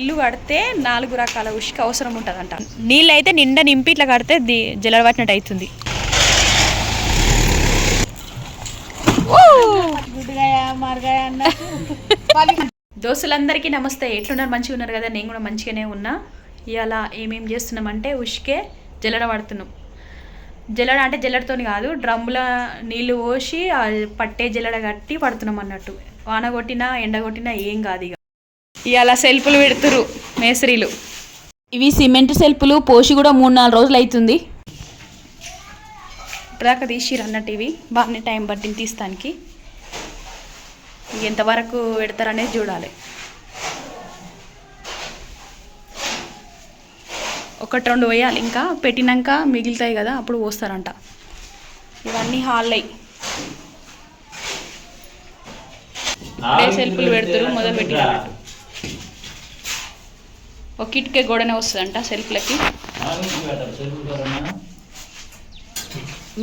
ఇల్లు కడితే 4 రకాల ఉష్క అవసరం ఉంటుందంట. నీళ్ళు అయితే నిండా నింపి ఇట్లా కడితే జల్లెడ పట్టినట్టు అవుతుంది. దోస్తులందరికీ నమస్తే. ఎట్లున్నారు? మంచిగా ఉన్నారు కదా? నేను కూడా మంచిగానే ఉన్నా. ఇవాళ ఏమేం చేస్తున్నామంటే ఉష్కే జల్లెడ పడుతున్నాం. జల్లెడ అంటే జల్లెడతోని కాదు, డ్రమ్ముల నీళ్ళు పోసి పట్టే జల్లెడ కట్టి పడుతున్నాం అన్నట్టు. వాన కొట్టినా ఎండ కొట్టినా ఏం కాదు. ఇక ఇవాళ సెల్ఫులు పెడుతురు మేస్త్రీలు. ఇవి సిమెంట్ సెల్ఫులు పోసి కూడా 3-4 రోజులు అవుతుంది. ఇప్పటిదాకా తీసిరు అన్నట్టు. ఇవి బాగానే టైం పట్టింది తీస్తానికి. ఎంతవరకు పెడతారనేది చూడాలి. 1-2 వేయాలి, ఇంకా పెట్టినాక మిగులుతాయి కదా అప్పుడు పోస్తారంట. ఇవన్నీ హాల్ సెల్ఫులు పెడతారు, మొదలు పెట్టినట్టు. ఒక ఇటుకే గోడనే వస్తుందంట సెల్ఫ్లకి.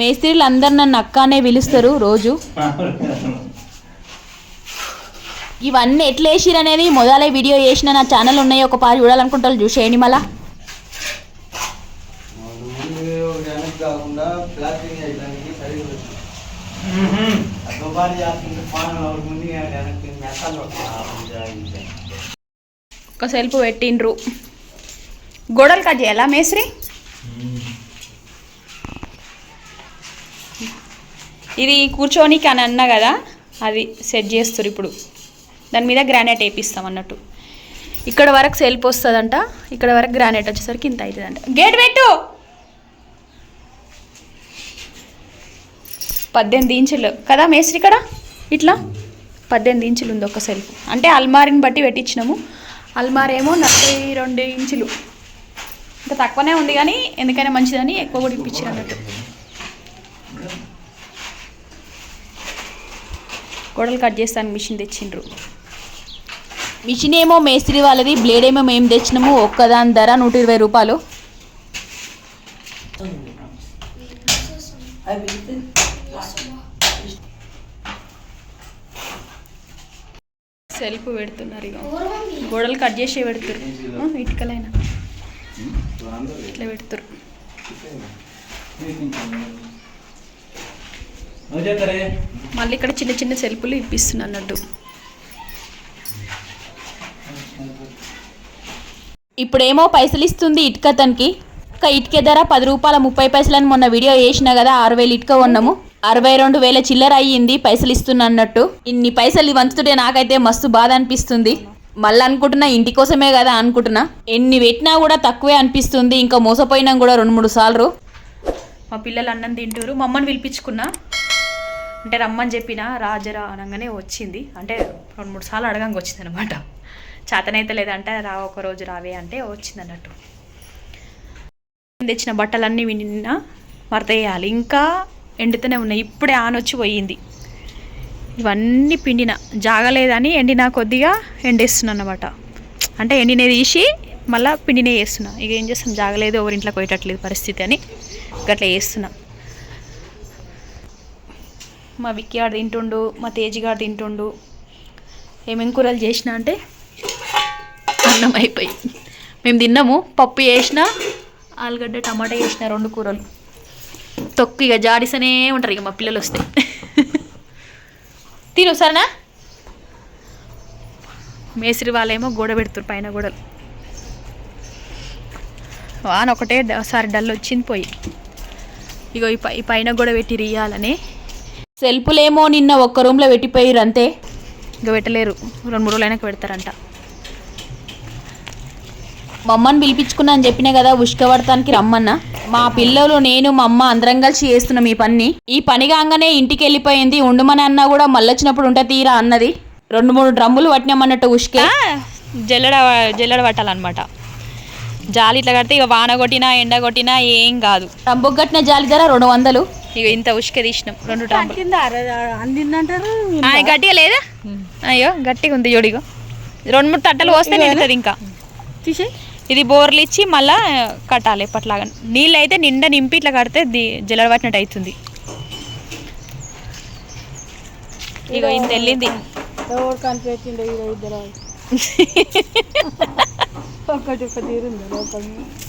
మేస్త్రీలు అందరు నన్ను అక్కనే పిలుస్తారు రోజు. ఇవన్నీ ఎట్లా వేసిరు అనేది మొదలై వీడియో చేసిన నా ఛానల్ ఉన్నాయి, ఒక పారి చూడాలనుకుంటారు చూసేయండి. మళ్ళా ఒక సెల్ఫ్ పెట్టిండ్రు. గోడలు కట్ చేయాలా మేస్త్రి? ఇది కూర్చోనికి అని అన్నా కదా, అది సెట్ చేస్తారు ఇప్పుడు. దాని మీద గ్రానైట్ వేపిస్తాం అన్నట్టు. ఇక్కడ వరకు సెల్ఫ్ వస్తుందంట, ఇక్కడ వరకు గ్రానైట్ వచ్చేసరికి ఇంత అవుతుందంట. గేట్ పెట్టు. 18 ఇంచులు కదా మేస్త్రి? ఇక్కడ ఇట్లా 18 ఇంచులు ఉంది ఒక సెల్ఫ్. అంటే అల్మారిని బట్టి పెట్టించినాము. అల్మార్ ఏమో 42 ఇంచులు, ఇంకా తక్కువనే ఉంది కానీ ఎందుకైనా మంచిదని ఎక్కువ కూడా ఇప్పించారు అన్నట్టు. గోడలు కట్ చేస్తాను మిషన్ తెచ్చిండ్రు. మిషన్ ఏమో మేస్త్రి వాళ్ళది, బ్లేడ్ ఏమో మేము తెచ్చినాము. ఒక్కదాని ధర 120 రూపాయలు. సెల్ఫ్ పెడుతున్నారు. ఇక గోడలు కట్ చేసి పెడుతురు, ఇటుకలైనా ఇట్లా పెడుతురు. మళ్ళీ ఇక్కడ చిన్న చిన్న సెల్ఫ్లు ఇప్పిస్తున్నా అన్నట్టు. ఇప్పుడేమో పైసలు ఇస్తుంది ఇటుక తనకి. ఒక ఇటుక ధర 10 రూపాయల 30 పైసలని మొన్న వీడియో చేసినా కదా. 6000 ఇటుక కొన్నాము. 62,000 చిల్లర అయ్యింది పైసలు ఇస్తున్నా అన్నట్టు. ఇన్ని పైసలు వంచుతుంటే నాకైతే మస్తు బాధ అనిపిస్తుంది. మళ్ళీ అనుకుంటున్నా ఇంటి కోసమే కదా అనుకుంటున్నా. ఎన్ని పెట్టినా కూడా తక్కువే అనిపిస్తుంది. ఇంకా మోసపోయినా కూడా 2-3 సార్లు. మా పిల్లలు అన్నం తింటారు. మా అమ్మని పిలిపించుకున్నా, అంటే రమ్మని చెప్పిన రాజరా అనగానే వచ్చింది. అంటే 2-3 సార్లు అడగంగా వచ్చింది అనమాట. చేతనైతే లేదంటే ఒకరోజు రావే అంటే వచ్చింది అన్నట్టు. తెచ్చిన బట్టలన్నీ నిన్న మడత వేయాలి, ఇంకా ఎండితేనే ఉన్నాయి. ఇప్పుడే ఆనొచ్చి పోయింది. ఇవన్నీ పిండిన జాగలేదని ఎండినా కొద్దిగా ఎండేస్తున్నాను అన్నమాట. అంటే ఎండినే తీసి మళ్ళీ పిండినే వేస్తున్నా. ఇక ఏం చేస్తాం, జాగలేదు, ఎవరింట్లోకి పోయేటట్లేదు పరిస్థితి అని గట్లా వేస్తున్నా. మా విక్కీ గారు తింటుండు, మా తేజి గారు తింటుండు. ఏమేం కూరలు చేసిన అంటే అన్నం అయిపోయి మేము తిన్నాము. పప్పు చేసిన, ఆలుగడ్డ టమాటా చేసిన, 2 కూరలు. తొక్కు ఇక జాడిసనే ఉంటారు ఇక మా పిల్లలు వస్తే. తిను సరేనా? మేస్త్రి వాళ్ళేమో గోడ పెడుతురు పైన గోడలు. వాన ఒకటేసారి డల్ వచ్చింది పోయి. ఇగో ఈ పైన గోడ పెట్టి రియాలని. సెల్ఫులేమో నిన్న ఒక్క రూమ్లో పెట్టిపోయారు అంతే, ఇక పెట్టలేరు. 2-3 రోజులు అయినాక పెడతారంట. మా అమ్మని పిలిపించుకున్నా అని చెప్పినా కదా ఉష్క పడటానికి రమ్మన్నా. మా పిల్లలు నేను మా అమ్మ అందరం కలిసి చేస్తున్నాం ఈ పని. ఈ పని కాగానే ఇంటికి వెళ్ళిపోయింది. ఉండమని అన్నా కూడా మళ్ళీ వచ్చినప్పుడు ఉంటే తీరా అన్నది. 2-3 డ్రమ్ములు పట్టినామన్నట్టు ఉష్కే. జల్లెడ పట్టాలన్నమాట. జాలి ఇట్లా కడితే ఇక వాన కొట్టినా ఎండ కొట్టినా ఏం కాదు. డ్రమ్ముకు కట్టిన జాలి ధర 200. ఇక ఇంత ఉష్క తీసినాం 2 డ్రమ్ములు. గట్టిగా లేదా? అయ్యో గట్టిగా ఉంది జోడిగో. 2-3 తట్టలు పోస్తే నిండుతుంది. ఇంకా తీసే ఇది బోర్లు ఇచ్చి మళ్ళీ కట్టాలి ఎప్పట్లాగా. నీళ్ళు అయితే నిండా నింపి ఇట్లా కడితే జల్లెడ పట్టినట్టు అవుతుంది. ఇగో ఇంత వెళ్ళింది.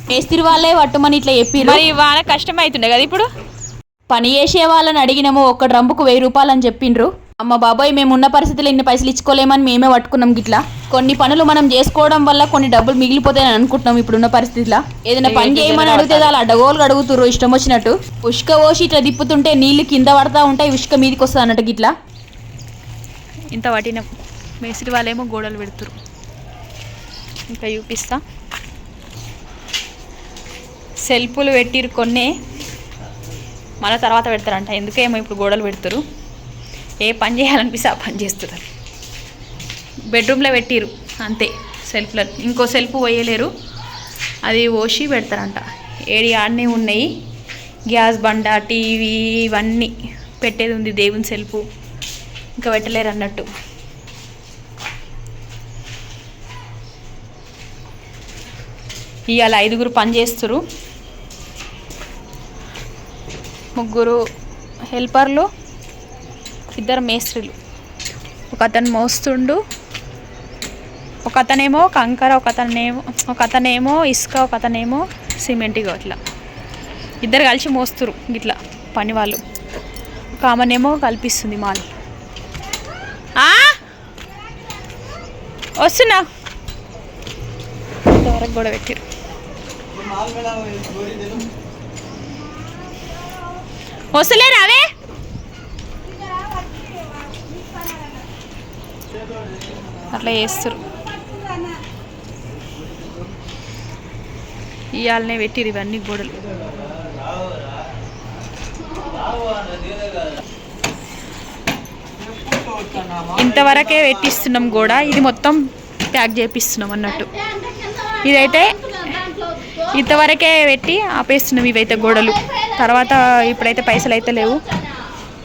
మేస్త్రి వాళ్ళే పట్టుమని ఇట్లా చెప్పిర్రు. మరి వాళ్ళ కష్టం అవుతుండే కదా ఇప్పుడు. పని చేసే వాళ్ళని అడిగినాము, ఒక్క డ్రమ్ముకు 1000 రూపాయలు అని చెప్పిండ్రు. అమ్మ బాబాయ్, మేము ఉన్న పరిస్థితుల్లో ఇన్ని పైసలు ఇచ్చుకోలేమని మేమే పట్టుకున్నాం. గిట్లా కొన్ని పనులు మనం చేసుకోవడం వల్ల కొన్ని డబ్బులు మిగిలిపోతాయని అనుకుంటున్నాం ఇప్పుడున్న పరిస్థితిలో. ఏదైనా పని చేయమని అడిగితే అలా అడ్డగోలు అడుగుతుర్రు ఇష్టం వచ్చినట్టు. ఉష్క పోసి ఇట్లా తిప్పుతుంటే నీళ్లు కింద పడతా ఉంటాయి, ఉష్క మీదకి వస్తుంది అన్నట్టు. గిట్లా ఇంత వాటిన మేస్త్రి వాళ్ళేమో గోడలు పెడుతురు. ఇంకా చూపిస్తా. సెల్ఫ్లు పెట్టిరు కొన్ని, మళ్ళీ తర్వాత పెడతారంట. ఎందుకేమో ఇప్పుడు గోడలు పెడతారు. ఏ పని చేయాలనిపిస్తే ఆ పని చేస్తున్నారు. బెడ్రూమ్లో పెట్టిరు అంతే సెల్ఫ్లో. ఇంకో సెల్ఫ్ పోయలేరు, అది పోసి పెడతారంట. ఏడి ఆడనే ఉన్నాయి. గ్యాస్ బండ, టీవీ ఇవన్నీ పెట్టేది ఉంది. దేవుని సెల్ఫ్ ఇంకా పెట్టలేరు అన్నట్టు. ఇవాళ 5గురు పని చేస్తురు. 3 హెల్పర్లు, 2 మేస్త్రీలు. ఒక అతను మోస్తుండు, ఒక అతనేమో కంకర, ఒక అతనేమో ఇసుక, ఒక అతనేమో సిమెంట్. అట్లా 2 కలిసి మోస్తురు ఇట్లా పని వాళ్ళు. ఒక ఆమెనేమో కల్పిస్తుంది మాల్. వస్తున్నా, ఇంతవరకు కూడా పెట్టారు. వస్తలేరు అవే. అట్లా చేస్తారు. ఇవాళనే పెట్టిరు ఇవన్నీ గోడలు. ఇంతవరకే పెట్టిస్తున్నాం గోడ. ఇది మొత్తం ప్యాక్ చేపిస్తున్నాం అన్నట్టు. ఇదైతే ఇంతవరకే పెట్టి ఆపేస్తున్నాం. ఇవైతే గోడలు. తర్వాత ఇప్పుడైతే పైసలు అయితే లేవు,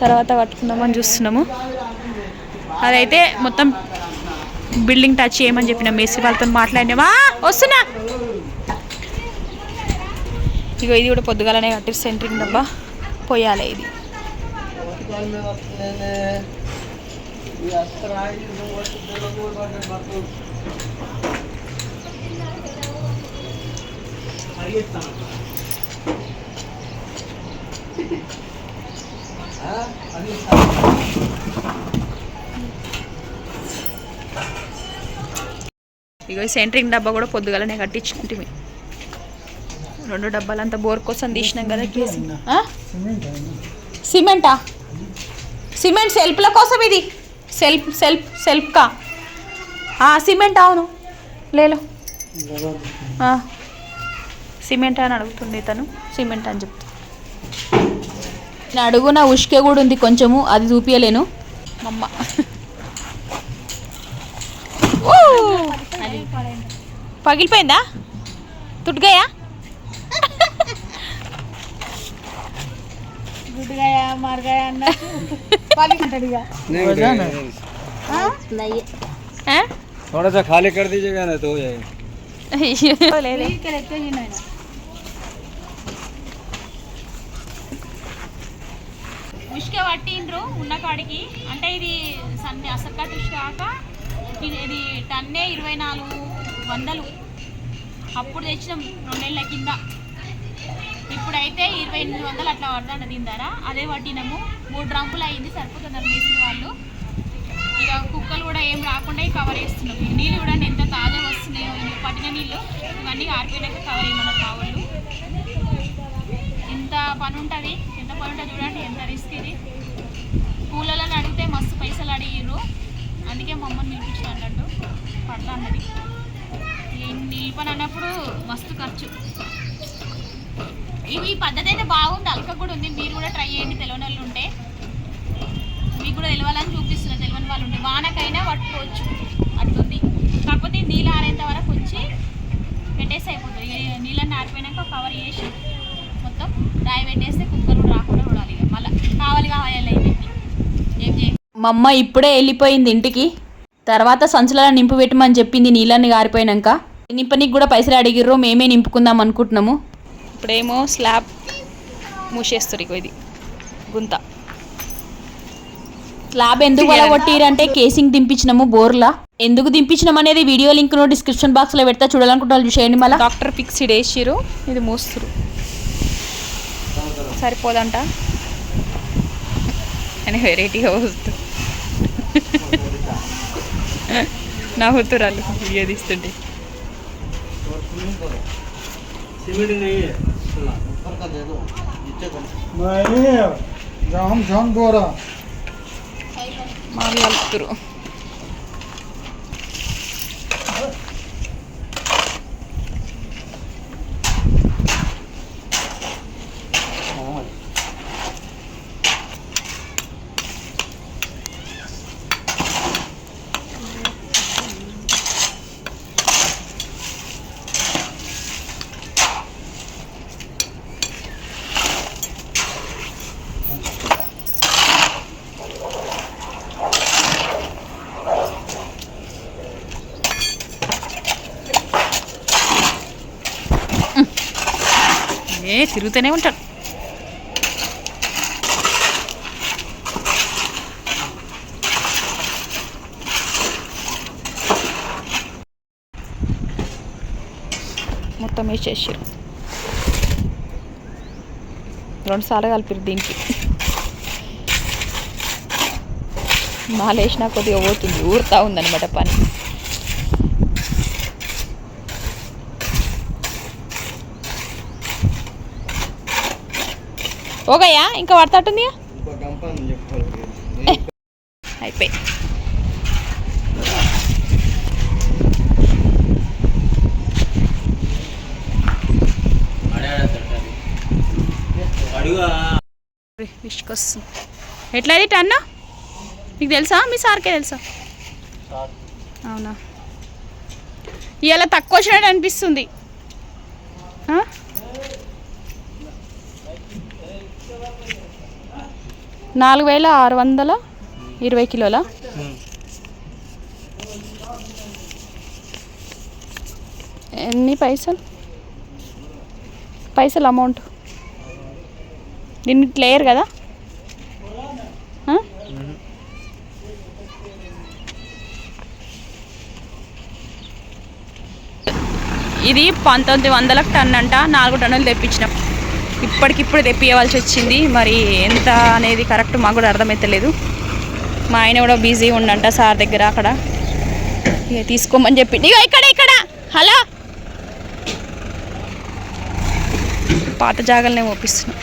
తర్వాత కట్టుకుందామని చూస్తున్నాము. అదైతే మొత్తం బిల్డింగ్ టచ్ చేయమని చెప్పిన మేస్త్రి వాళ్ళతో మాట్లాడినామా. వస్తున్నా. ఇగో ఇది కూడా పొద్దుగాలనే కట్టి సెంట్రింగ్ డబ్బా పోయాలి. ఇది ఇగో సెంట్రింగ్ డబ్బా కూడా పొద్దుగాలనే కట్టించుకుంటే 2 డబ్బాలంతా బోర్ కోసం తీసినాం కదా. సిమెంటా? సిమెంట్ సెల్ఫ్ల కోసం. ఇది సెల్ఫ్కా సిమెంట్? అవును, లేలో సిమెంట్ అని అడుగుతుండే తను. సిమెంట్ అని చెప్తా. అడుగున ఉష్కే కూడా ఉంది కొంచెము, అది చూపించలేను. మమ్మ పగిలిపోయిందా? తుడ్గాయా? थोड़ा सा खाली कर दीजिएगा ना तो हो जाएगा. ఉష్క పట్టిండ్రు ఉన్న కాడికి. అంటే ఇది అసలు కట్ ఉష్కాక ఇది టన్నే 2400. అప్పుడు తెచ్చినాం 2 నెలల కింద. ఇప్పుడైతే 2800 అట్లా పడుతుంది దీని ధర. అదే పట్టినాము. 3 డ్రమ్ములు అయింది, సరిపోతున్నారు మేస్త్రి వాళ్ళు. ఇక కుక్కలు కూడా ఏం రాకుండా కవర్ చేస్తున్నాం. ఈ నీళ్ళు కూడా ఎంత తాజా వస్తున్నాయో. పట్టిన నీళ్ళు ఇవన్నీ ఆరిపోయినాక కవర్ చేయమన్నారు మా వాళ్ళు. ఎంత పని ఉంటుంది చూడండి, ఎంత రిస్క్ ఇది. పూలని అడిగితే మస్తు పైసలు అడిగిర్రు. అందుకే మా అమ్మని నిలిపించిన అన్నట్టు పడతా అన్నది. నీళ్ళు పని అన్నప్పుడు మస్తు ఖర్చు. ఈ పద్ధతి అయితే బాగుంది, అలక కూడా ఉంది. మీరు కూడా ట్రై చేయండి. తెలియని వాళ్ళు ఉంటే మీకు కూడా తెలియాలని చూపిస్తున్నారు. తెలియని వాళ్ళు ఉంటే వానకైనా పట్టుకోవచ్చు. అట్లుంది. కాకపోతే నీళ్ళు ఆరేంత వరకు వచ్చి పెట్టేసి అయిపోతుంది. నీళ్ళని ఆరిపోయినాక కవర్ చేసి మొత్తం రాయి పెట్టేస్తే కుక్కలు కూడా రాకుండా చూడాలి. ఇక మళ్ళీ కావాలి పెట్టి ఏం చేయాలి. మా అమ్మ ఇప్పుడే వెళ్ళిపోయింది ఇంటికి. తర్వాత సంచులలో నింపు పెట్టమని చెప్పింది. నీళ్ళని ఆరిపోయినాక నింపనికి కూడా పైసలు అడిగిర్రు. మేమే నింపుకుందాం అనుకుంటున్నాము. ఇప్పుడేమో స్లాబ్ మూసేస్తారు. ఇగో ఇది గుంత. స్లాబ్ ఎందుకు వలగొట్టిరంటే కేసింగ్ దింపించినాము బోర్లా. ఎందుకు దింపించినాం అనేది వీడియో లింక్ డిస్క్రిప్షన్ బాక్స్లో పెడతా, చూడాలనుకుంటే వాళ్ళు చూసేయండి. మళ్ళీ డాక్టర్ ఫిక్స్డ్ వేసిరు, ఇది మోస్తురు సరిపోదంట అని వెరైటీగా వస్తుంది. నవ్వుతురాలు వీడియో తీస్తుంటే. మావి కలుపుతురు. తిరుగుతూనే ఉంటాడు. మొత్తం వేసేసారు, 2 సార్లు కలిపారు దీనికి. మాలేసినా కొద్దిగా పోతుంది, ఊరుతా ఉందన్నమాట పని. ఓగయ్యా ఇంకా పడతాటుంది అయిపోయి. విష్కొస్తుంది. ఎట్లా అది టన్ను మీకు తెలుసా? మీ సార్కే తెలుసా? అవునా, ఇవాళ తక్కువ వచ్చినట్టు అనిపిస్తుంది. 4620 కిలోల. ఎన్ని పైసలు అమౌంట్ దీన్ని క్లియర్ కదా? ఇది 1900 టన్ అంట. 4 టన్నులు తెప్పించినాం. ఇప్పటికిప్పుడు తెప్పియవలసి వచ్చింది. మరి ఎంత అనేది కరెక్ట్ మాకు కూడా అర్థమవుతలేదు. మా ఆయన కూడా బిజీ ఉండంట సార్ దగ్గర, అక్కడ ఇక తీసుకోమని చెప్పి. ఇక ఇక్కడ హలో, పాత జాగాలనే మోపిస్తున్నాం.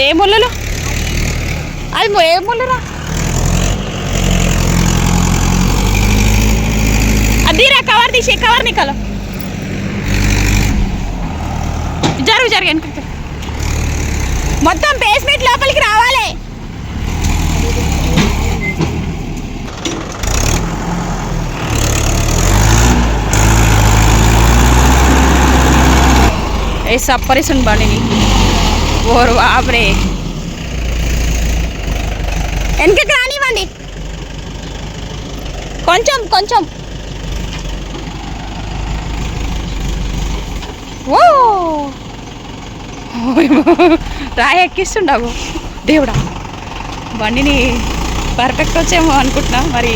ఏ ముళ్ళలు? అది ఏ ముళ్ళరా? అదిరా కవర్ తీసి, కవర్ నికలో జరుగు వెనుక. మొత్తం బేస్మెంట్ లోపలికి రావాలి. ఏ సప్పరిస్తుంది బండిని. ఓరు బాబ్రే, వెనకకి రానివ్వండి కొంచెం. ఓ రాయి ఎక్కిస్తుండవు దేవుడా. బండిని పర్ఫెక్ట్ వచ్చేమో అనుకుంటున్నా, మరి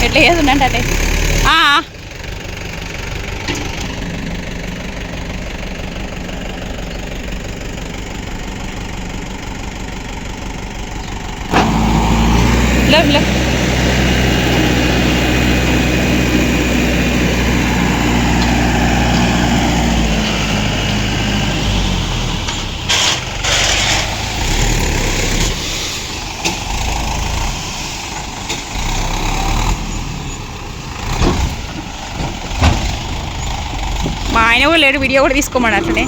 ఎట్లా చేస్తుండంటే అదే. లవ్ మా ఆయన కూడా లేడు, వీడియో కూడా తీసుకోమని అట్లనే.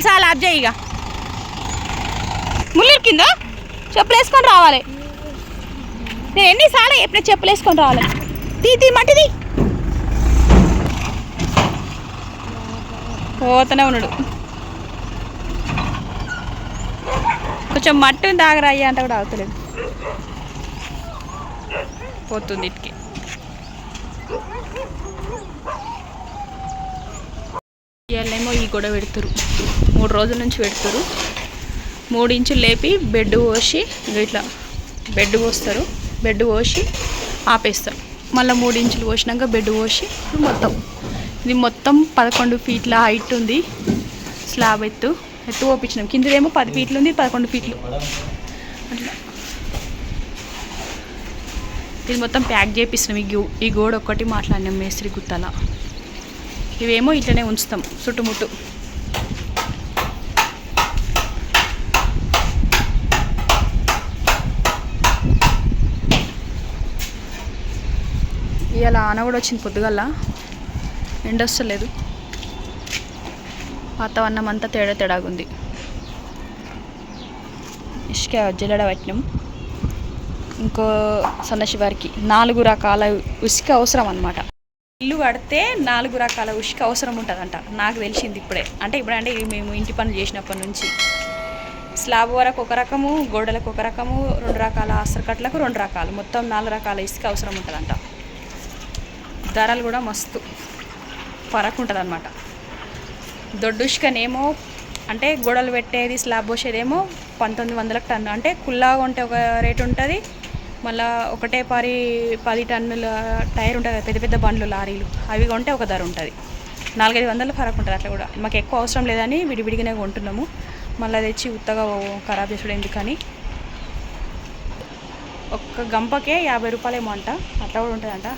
చాలు ఆప్ చేయి. ఇక ముళ్ళు కింద చెప్పులు వేసుకొని రావాలి. నేను ఎన్నిసార్లు ఎప్పుడైనా చెప్పులు వేసుకొని రావాలి. తీ మట్టిది పోతూనే ఉన్నాడు. కొంచెం మట్టి తాగరా అయ్యా అంటే కూడా అవుతలేదు, పోతుంది ఇటుకి. ఇవాళేమో ఈ గొడవ పెడతారు, 3 రోజుల నుంచి పెడతారు. 3 ఇంచులు లేపి బెడ్ పోసి ఇట్లా బెడ్ పోస్తారు, బెడ్ పోసి ఆపేస్తారు. మళ్ళీ 3 ఇంచులు పోసినాక బెడ్ పోసి ఇది మొత్తం 11 ఫీట్ల హైట్ ఉంది. స్లాబ్ ఎత్తు పోపించినాం. కిందదేమో 10 ఫీట్లు ఉంది, 11 ఫీట్లు అట్లా. ఇది మొత్తం ప్యాక్ చేపిస్తున్నాం. ఈ గోడ ఒక్కటి మాట్లాడినాం మేస్త్రి గుత్తల. ఇవేమో ఇట్లనే ఉంచుతాం చుట్టుముట్టు. ఇవాళ ఆన కూడా వచ్చింది పొద్దుగల, ఎండ వస్తలేదు. వాతావరణం అంతా తేడాగుంది. ఇసుక జల్లెడ పట్టినాం. ఇంకో సన్నసి వారికి 4 రకాల ఉసుక అవసరం అన్నమాట. ఇల్లు కడితే 4 రకాల ఉసుక అవసరం ఉంటుందంట. నాకు తెలిసింది ఇప్పుడే, అంటే మేము ఇంటి పనులు చేసినప్పటి నుంచి. స్లాబ్ వరకు ఒక రకము, గోడలకు ఒక రకము, 2 రకాల అసరకట్లకు 2 రకాలు, మొత్తం 4 రకాల ఇసుక అవసరం ఉంటుందంట. ధరలు కూడా మస్తు ఫరక్ ఉంటుంది అన్నమాట. దొడ్డు ఇసుకనేమో అంటే గోడలు పెట్టేది స్లాబ్ పోసేదేమో 1900 టన్ను, అంటే కుల్లాగా ఉంటే ఒక రేటు ఉంటుంది. మళ్ళీ ఒకటే 10 టన్నుల టైర్ ఉంటుంది, పెద్ద పెద్ద బండ్లు లారీలు, అవి కొంటే ఒక ధర ఉంటుంది. 400-500 ఫరక్ ఉంటుంది. అట్లా కూడా మాకు ఎక్కువ అవసరం లేదని విడివిడిగానే కొంటున్నాము. మళ్ళీ తెచ్చి ఉత్తగా ఖరాబ్ చేసుడు ఎందుకని. ఒక్క గంపకే 50 రూపాయలు ఏమో అంట, అట్లా కూడా ఉంటుందంట.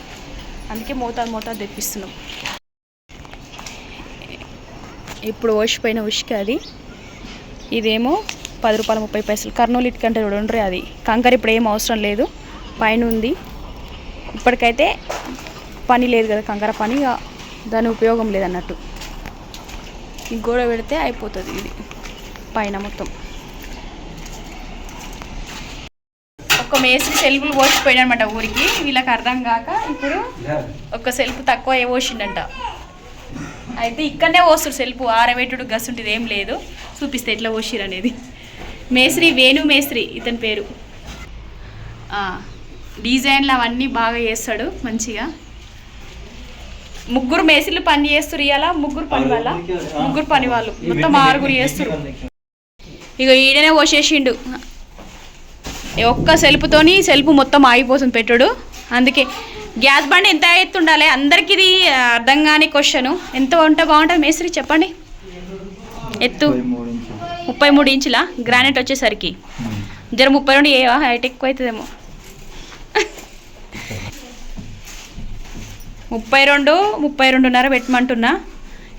అందుకే మోతాదు తెప్పిస్తున్నాం. ఇప్పుడు ఓసిపోయిన ఉసుక అది. ఇదేమో 10 రూపాయలు 30 పైసలు. కర్నూలు ఇటుకంటే చూడండి, అది కంకర ఇప్పుడు ఏం అవసరం లేదు, పైన ఉంది. ఇప్పటికైతే పని లేదు కదా, కంకర పని, దాని ఉపయోగం లేదన్నట్టు. ఈ గోడ పెడితే అయిపోతుంది. ఇది పైన మొత్తం ఒక మేస్త్రి సెల్ఫ్లు పోసిపోయినమాట ఊరికి. వీళ్ళకి అర్థం కాక ఇప్పుడు ఒక సెల్ఫ్ తక్కువ పోసిండంట. అయితే ఇక్కడనే పోస్తారు సెల్ఫ్, ఆరబెట్టుడు గసుంటిది ఏం లేదు. చూపిస్తే ఎట్లా పోసిరు అనేది. మేస్త్రి వేణు మేస్త్రి ఇతని పేరు. డిజైన్లు అవన్నీ బాగా చేస్తాడు మంచిగా. 3 మేస్త్రీలు పని చేస్తారు. ఇవాళ 3 పని వాళ్ళు మొత్తం 6 చేస్తారు. ఇక ఈడనే పోసేసిండు. ఒక్క సెల్ఫ్తోని సెల్ఫ్ మొత్తం ఆగిపోతుంది పెట్టుడు. అందుకే గ్యాస్ బండి ఎంత ఎత్తుండాలి అందరికి ఇది అర్థం కాని క్వశ్చన్. ఎంత ఉంటే బాగుంటుంది మేస్త్రి చెప్పండి? ఎత్తు 33 ఇంచుల గ్రానైట్ వచ్చేసరికి జర 32 ఏ హైట్ ఎక్కువ అవుతుందేమో. 32-32.5 పెట్టమంటున్నా.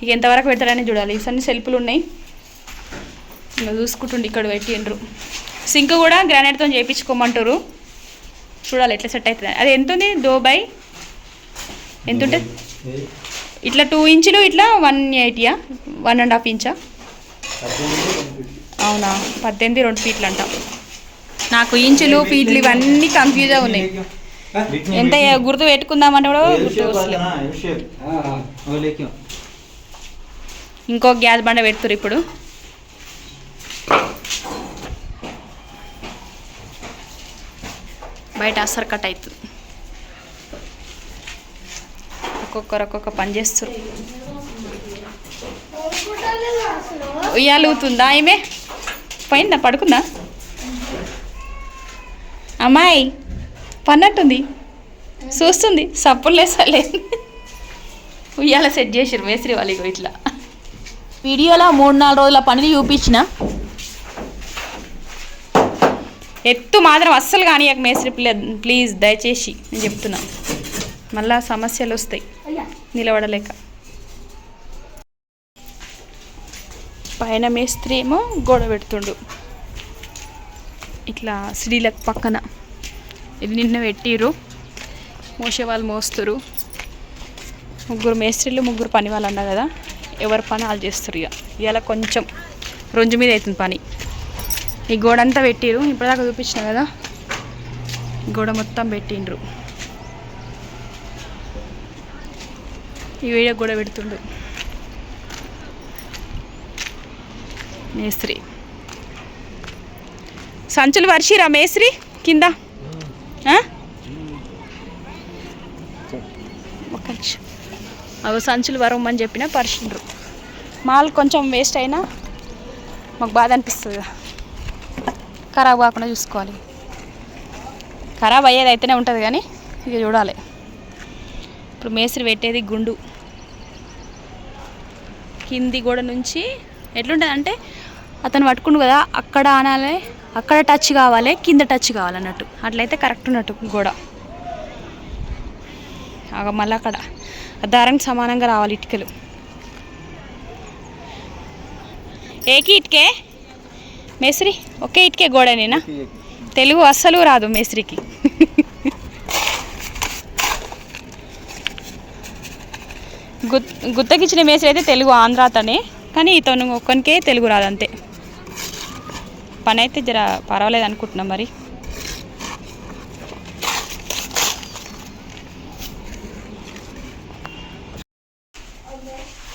ఇక ఎంతవరకు పెడతాడని చూడాలి. ఇవన్నీ సెల్ఫ్లు ఉన్నాయి, ఇంకా చూసుకుంటుండి. ఇక్కడ పెట్టిండ్రు. సింక్ కూడా గ్రానైట్తో చేయించుకోమంటారు. చూడాలి ఎట్లా సెట్ అవుతుంది. అది ఎంత ఉంది? దోబై ఎంత ఉంటుంది? ఇట్లా 2 ఇంచులు, ఇట్లా 180, 1.5 ఇంచా? అవునా, 18 2 ఫీట్లు అంట. నాకు ఇంచులు ఫీట్లు ఇవన్నీ కన్ఫ్యూజ్గా ఉన్నాయి. ఎంత గుర్తు పెట్టుకుందామంటే కూడా గుర్తు వస్తలేదు. ఇంకో గ్యాస్ బండ పెడుతురు ఇప్పుడు. బయట అసలు కట్ అవుతుంది. ఒక్కొక్కరు ఒక్కొక్క పని చేస్తారు. ఉయ్యాలుగుతుందా ఈమె? పోయిందా? పడుకుందా అమ్మాయి? పన్నట్టుంది, చూస్తుంది. సప్పులు లేసలే. ఉయ్యాల సెట్ చేసిరు మేస్త్రి వాళ్ళు. ఇట్లా వీడియోలో 3-4 రోజుల పనిని చూపించిన. ఎత్తు మాత్రం అస్సలు కానీయక మేస్త్రి ప్లీజ్, దయచేసి నేను చెప్తున్నా. మళ్ళా సమస్యలు వస్తాయి నిలబడలేక. పైన మేస్త్రి ఏమో గోడ పెడుతుండు ఇట్లా శ్రీలకు పక్కన. ఇది నిన్న పెట్టిరు, మోసే వాళ్ళు మోస్తారు. 3 మేస్త్రీలు 3 పని వాళ్ళు అన్నా కదా, ఎవరి పని వాళ్ళు చేస్తారు. ఇవాళ కొంచెం రొంజు మీద అవుతుంది పని. ఈ గోడ అంతా పెట్టిరు, ఇప్పటిదాకా చూపించిన కదా. గోడ మొత్తం పెట్టిండ్రు. ఈ వీడియో గోడ పెడుతుండు మేస్త్రి. సంచులు వర్షిరా మేస్త్రి కింద? ఒక్క నిమిషం. అవి సంచులు వరమని చెప్పిన పరిచిండ్రు. మాల్ కొంచెం వేస్ట్ అయినా మాకు బాధ అనిపిస్తుంది కదా, ఖరాబ్ కాకుండా చూసుకోవాలి. ఖరాబ్ అయ్యేది అయితేనే ఉంటుంది కానీ ఇక చూడాలి. ఇప్పుడు మేస్త్రి పెట్టేది గుండు కింది గోడ నుంచి ఎట్లుంటుంది అంటే అతను పట్టుకుండు కదా, అక్కడ ఆనాలి, అక్కడ టచ్ కావాలి, కింద టచ్ కావాలన్నట్టు. అట్లయితే కరెక్ట్ ఉన్నట్టు గోడ. మళ్ళీ అక్కడ దారానికి సమానంగా రావాలి ఇటుకలు. ఏకి ఇటుకే మేస్త్రి, ఒకే ఇటుకే గోడనేనా? తెలుగు అస్సలు రాదు మేస్త్రికి. గుత్తకిచ్చిన మేస్త్రి అయితే తెలుగు ఆంధ్ర అతనే, కానీ ఇతను ఒక్కనికే తెలుగు రాదంతే. పని అయితే జర పర్వాలేదు అనుకుంటున్నాం. మరి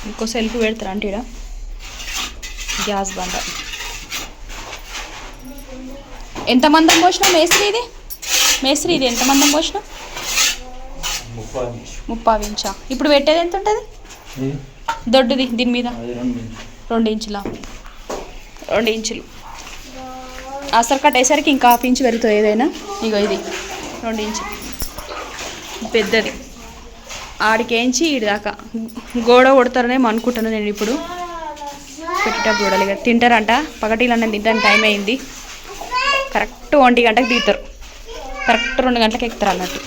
ఇంకో సెల్ఫ్ పెడతారా అంటే ఇక్కడ గ్యాస్ బండ. ఎంత మందం పోసినావు మేస్త్రి ఇది ఎంత మందం పోసినావు? 30 ఇంచా. ఇప్పుడు పెట్టేది ఎంత ఉంటుంది దొడ్డుది దీని మీద? 2 ఇంచులా? 2 ఇంచులు. అసలు కట్టేసరికి ఇంకా 1/2 ఇంచు పెరుగుతుంది ఏదైనా. ఇగో ఇది 2 ఇంచులు పెద్దది. ఆడికేంచి ఈడి దాకా గోడ కొడతారనేమో అనుకుంటాను నేను. ఇప్పుడు పెట్టేటప్పుడు చూడాలి. ఇక తింటారంట, పగటిలన్నీ తింటానికి టైం అయింది. కరెక్ట్ 1 గంటకు దిగుతారు, కరెక్ట్ 2 గంటలకు ఎక్కుతారు అన్నట్టు.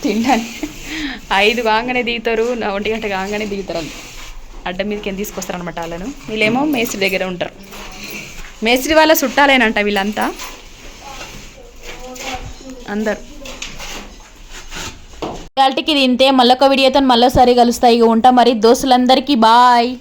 తినడానికి 5 కాగానే దిగుతారు, 1 గంట కాగానే దిగుతారు. అడ్డం మీదకి ఏం తీసుకొస్తారు అనమాట వాళ్ళను. వీళ్ళేమో మేస్త్రి దగ్గర ఉంటారు. మేస్త్రి వాళ్ళ చుట్టాలేనంట వీళ్ళంతా అందరు. ఇవాళకి ఇది ఇంతే. మళ్ళొక వీడియోతో మళ్ళీసారి కలుస్తాయి. ఇక ఉంటా మరి. దోస్తులందరికీ బాయ్.